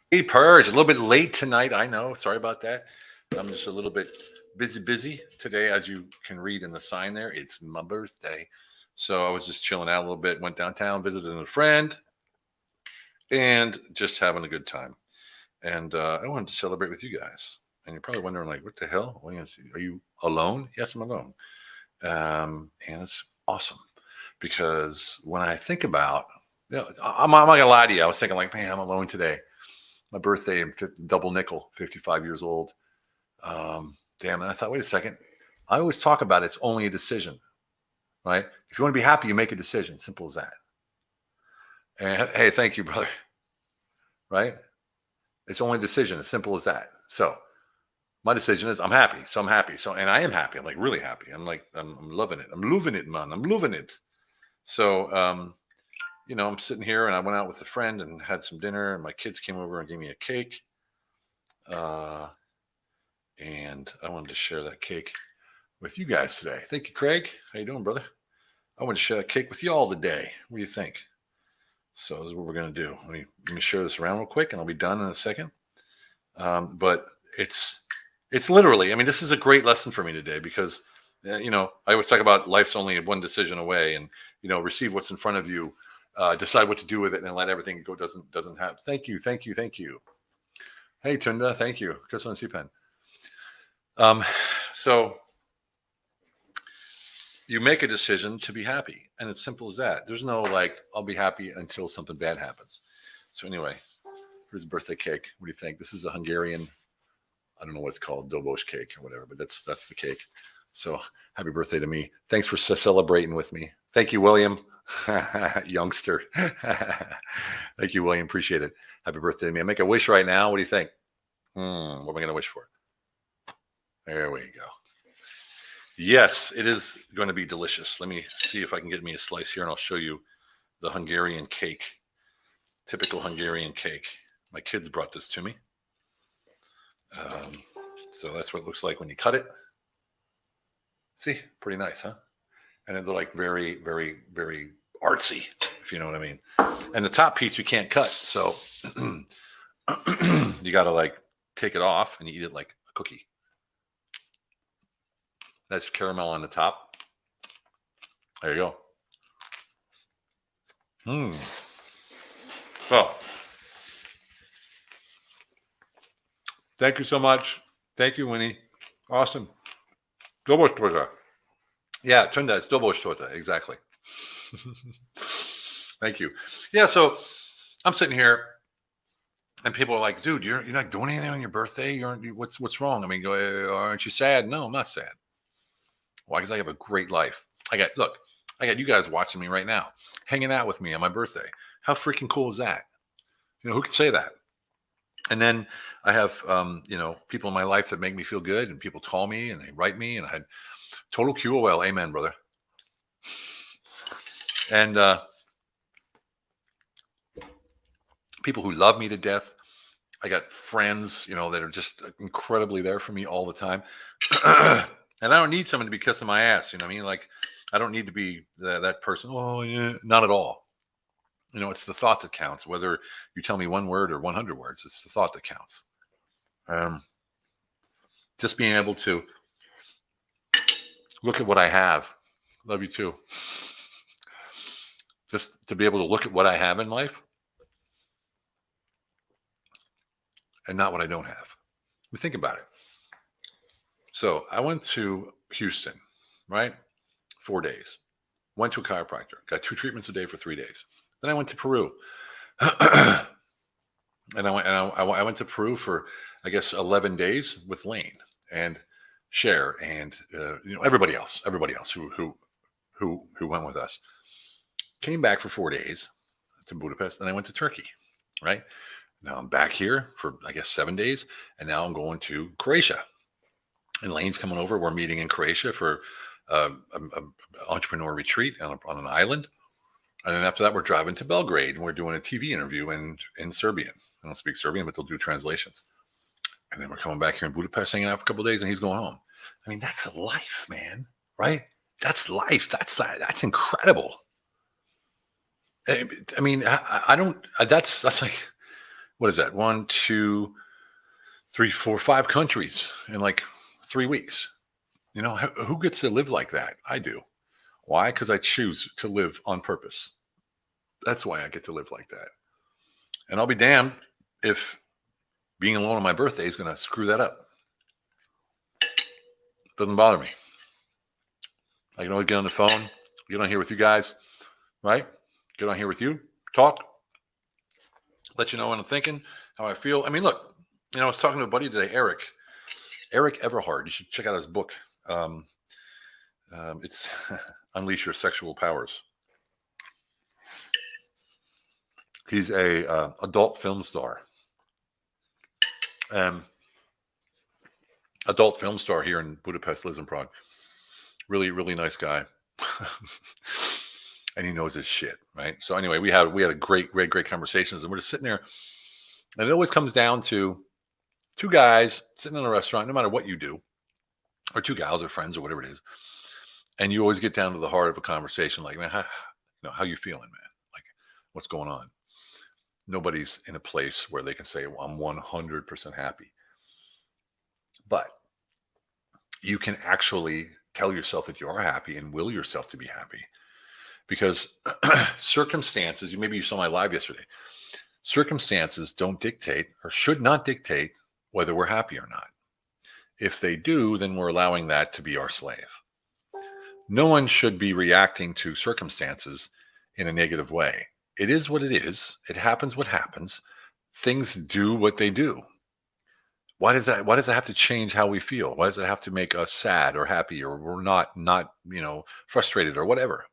Hey, Purge, a little bit late tonight. I know. Sorry about that. I'm just a little bit busy today. As you can read in the sign there, it's my birthday. So I was just chilling out a little bit, went downtown, visited a friend, and just having a good time. And I wanted to celebrate with you guys. And you're probably wondering, like, what the hell? Well, are you alone? Yes, I'm alone. And it's awesome because when I think about, I'm not going to lie to you. I was thinking, like, man, I'm alone today. My birthday, I'm double nickel, 55 years old. Damn, and I thought, wait a second. I always talk about it's only a decision, right? If you want to be happy, you make a decision. Simple as that. And hey, thank you, brother. Right? It's only a decision, as simple as that. So my decision is I'm happy. So I'm happy. So, and I am happy. I'm like really happy. I'm loving it. I'm loving it, man. I'm loving it. So, I'm sitting here and I went out with a friend and had some dinner and my kids came over and gave me a cake. And I wanted to share that cake with you guys today. Thank you, Craig. How you doing, brother? I want to share a cake with y'all today. What do you think? So this is what we're going to do. Let me share this around real quick and I'll be done in a second. But it's literally, I mean, this is a great lesson for me today because, I always talk about life's only one decision away and, receive what's in front of you, decide what to do with it and let everything go. Doesn't have. Thank you. Hey, Tunda. Thank you. Chris on C-Pen. So you make a decision to be happy and it's simple as that. There's no like, I'll be happy until something bad happens. So anyway, here's a birthday cake. What do you think? This is a Hungarian, I don't know what it's called, Dobos cake or whatever, but that's the cake. So happy birthday to me. Thanks for celebrating with me. Thank you, William. Youngster. Thank you, William. Appreciate it. Happy birthday to me. I make a wish right now. What do you think? What am I going to wish for? There we go. Yes, it is going to be delicious. Let me see if I can get me a slice here and I'll show you the Hungarian cake. Typical Hungarian cake. My kids brought this to me. So that's what it looks like when you cut it. See, pretty nice, huh? And they're like very, very, very artsy, if you know what I mean. And the top piece you can't cut. So you got to like take it off and you eat it like a cookie. That's caramel on the top. There you go. Well, thank you so much. Thank you, Winnie. Awesome. Dobosh torta. Yeah, Tunda, it's Dobosh torta. Exactly. Thank you. Yeah, so I'm sitting here and people are like, dude, you're not doing anything on your birthday? What's wrong? I mean, aren't you sad? No, I'm not sad. Why? Because I have a great life. I got you guys watching me right now, hanging out with me on my birthday. How freaking cool is that? Who could say that? And then I have, people in my life that make me feel good and people call me and they write me and I had total QOL. Amen, brother. And people who love me to death. I got friends, that are just incredibly there for me all the time. And I don't need someone to be kissing my ass. You know what I mean? Like, I don't need to be that person. Oh, yeah, not at all. It's the thought that counts. Whether you tell me one word or 100 words, it's the thought that counts. Just being able to look at what I have. Love you too. Just to be able to look at what I have in life and not what I don't have. We think about it. So I went to Houston, right? 4 days. Went to a chiropractor. Got 2 treatments a day for 3 days. Then I went to Peru. And I went to Peru for, I guess, 11 days with Lane and Cher and everybody else who went with us. Came back for 4 days to Budapest, and I went to Turkey. Right now I'm back here for, I guess, 7 days, and now I'm going to Croatia. And Lane's coming over. We're meeting in Croatia for an entrepreneur retreat on an island. And then after that, we're driving to Belgrade and we're doing a TV interview in Serbian. I don't speak Serbian, but they'll do translations. And then we're coming back here in Budapest, hanging out for a couple of days, and he's going home. I mean, that's life, man. Right? That's life. That's incredible. I mean, I don't. That's like what is that? 1, 2, 3, 4, 5 countries in like 3 weeks. You know, who gets to live like that? I do. Why? Because I choose to live on purpose. That's why I get to live like that. And I'll be damned if being alone on my birthday is going to screw that up. Doesn't bother me. I can always get on the phone, get on here with you guys, right? Get on here with you, talk, let you know what I'm thinking, how I feel. I mean, look, I was talking to a buddy today, Eric Everhard. You should check out his book. It's Unleash Your Sexual Powers. He's a adult film star. Adult film star here in Budapest, lives in Prague. Really, really nice guy. And he knows his shit, right? So anyway, we had a great conversations, and we're just sitting there, and it always comes down to two guys sitting in a restaurant, no matter what you do, or two gals or friends or whatever it is, and you always get down to the heart of a conversation, like, man, how you feeling, man? Like, what's going on? Nobody's in a place where they can say, well, I'm 100% happy. But you can actually tell yourself that you are happy and will yourself to be happy. Because circumstances, maybe you saw my live yesterday, circumstances don't dictate or should not dictate whether we're happy or not. If they do, then we're allowing that to be our slave. No one should be reacting to circumstances in a negative way. It is what it is. It happens what happens. Things do what they do. Why does that have to change how we feel? Why does it have to make us sad or happy, or we're not frustrated or whatever?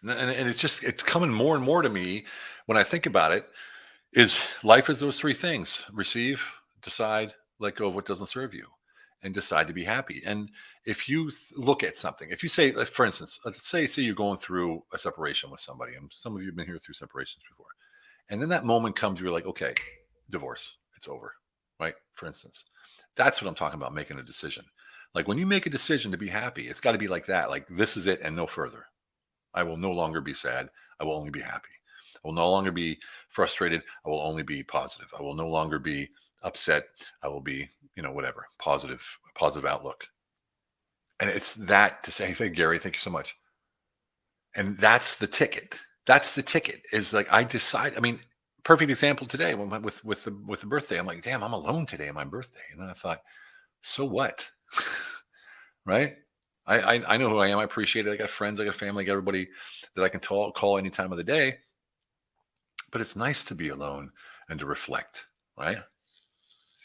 And it's coming more and more to me when I think about it. Is life is those three things: receive, decide, let go of what doesn't serve you, and decide to be happy. And if you look at something, if you say, for instance, let's say you're going through a separation with somebody, and some of you have been here through separations before, and then that moment comes, you're like, okay, divorce, it's over, right? For instance, that's what I'm talking about, making a decision. Like when you make a decision to be happy, it's got to be like that. Like, this is it and no further. I will no longer be sad. I will only be happy. I will no longer be frustrated. I will only be positive. I will no longer be upset. I will be, whatever, positive outlook. And it's that to say, hey, Gary, thank you so much. And that's the ticket. That's the ticket, is like, I decide. I mean, perfect example today with the birthday. I'm like, damn, I'm alone today on my birthday. And then I thought, so what? Right? I know who I am. I appreciate it. I got friends, I got family, I got everybody that I can call any time of the day. But it's nice to be alone and to reflect, right?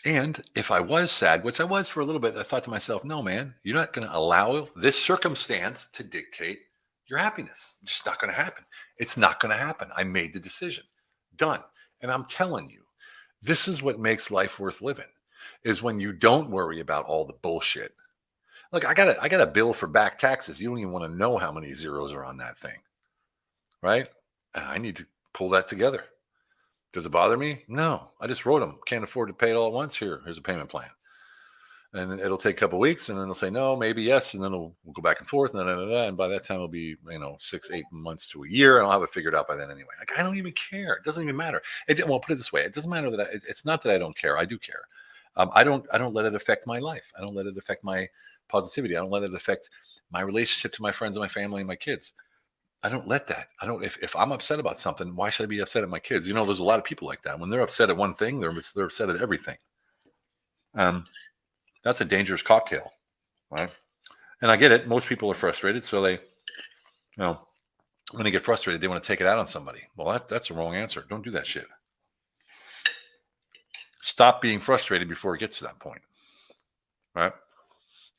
And if I was sad, which I was for a little bit, I thought to myself, no, man, you're not going to allow this circumstance to dictate your happiness. It's just not going to happen. It's not going to happen. I made the decision. Done. And I'm telling you, this is what makes life worth living, is when you don't worry about all the bullshit. Look, I got a bill for back taxes. You don't even want to know how many zeros are on that thing, right? And I need to pull that together. Does it bother me? No, I just wrote them. Can't afford to pay it all at once. Here's a payment plan. And then it'll take a couple of weeks, and then they'll say no, maybe yes, and then we'll go back and forth, and by that time it'll be 6-8 months to a year, and I'll have it figured out by then anyway. Like, I don't even care. It doesn't even matter. Well, put it this way: it doesn't matter that it's not that I don't care. I do care. I don't let it affect my life. I don't let it affect my positivity. I don't let it affect my relationship to my friends and my family and my kids. I don't let that. If I'm upset about something, why should I be upset at my kids? There's a lot of people like that. When they're upset at one thing, they're upset at everything. That's a dangerous cocktail, right? And I get it. Most people are frustrated, so they, when they get frustrated, they want to take it out on somebody. Well, that's the wrong answer. Don't do that shit. Stop being frustrated before it gets to that point, right?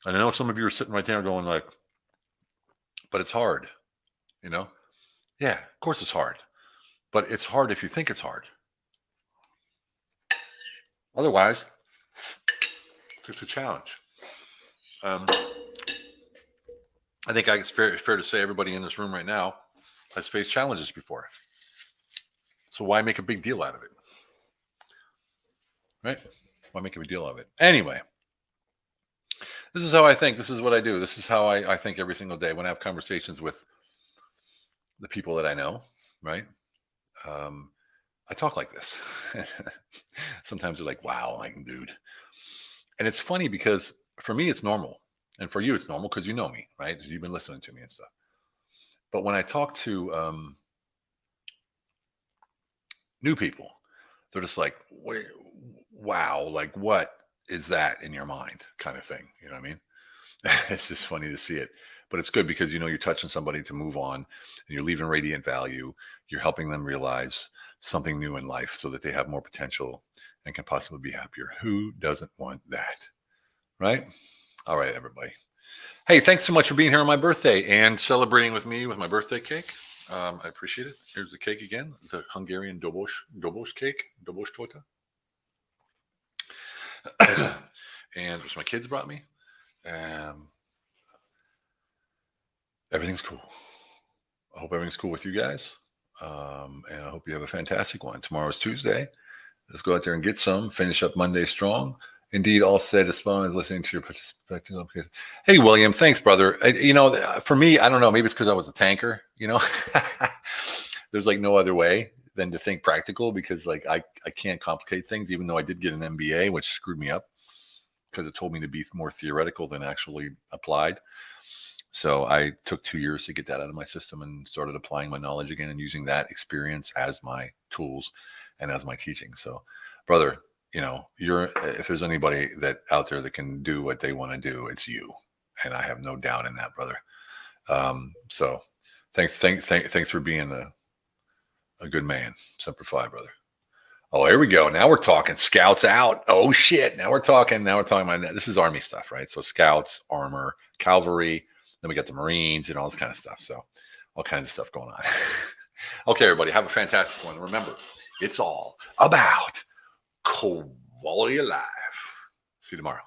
And I know some of you are sitting right there going like, but it's hard, Yeah, of course it's hard. But it's hard if you think it's hard. Otherwise, it's a challenge. I think it's fair to say everybody in this room right now has faced challenges before. So why make a big deal out of it? Right? Why make a big deal out of it? Anyway, this is how I think. This is what I do. This is how I think every single day when I have conversations with the people that I know, right? I talk like this. Sometimes they're like, wow, like, dude. And it's funny because for me, it's normal. And for you, it's normal because you know me, right? You've been listening to me and stuff. But when I talk to new people, they're just like, wait, wow, like what is that in your mind kind of thing? You know what I mean? It's just funny to see it. But it's good because you're touching somebody to move on and you're leaving radiant value. You're helping them realize something new in life so that they have more potential and can possibly be happier. Who doesn't want that? Right? All right, everybody. Hey, thanks so much for being here on my birthday and celebrating with me with my birthday cake. I appreciate it. Here's the cake again. It's a Hungarian dobosh cake, dobosh torta. And which my kids brought me. Everything's cool. I hope everything's cool with you guys. And I hope you have a fantastic one. Tomorrow's Tuesday. Let's go out there and get some. Finish up Monday strong. Indeed, all said as fun as listening to your perspective. Hey, William, thanks, brother. For me, I don't know. Maybe it's because I was a tanker. There's like no other way than to think practical because like I can't complicate things. Even though I did get an MBA, which screwed me up because it told me to be more theoretical than actually applied. So I took 2 years to get that out of my system and started applying my knowledge again and using that experience as my tools and as my teaching. So, brother, if there's anybody that out there that can do what they want to do, it's you. And I have no doubt in that, brother. So thanks for being a good man. Semper Fi, brother. Oh, here we go. Now we're talking scouts out. Oh shit. Now we're talking about that. This is Army stuff, right? So scouts, armor, cavalry, then we got the Marines and all this kind of stuff. So all kinds of stuff going on. Okay, everybody, have a fantastic one. Remember, it's all about quality of life. See you tomorrow.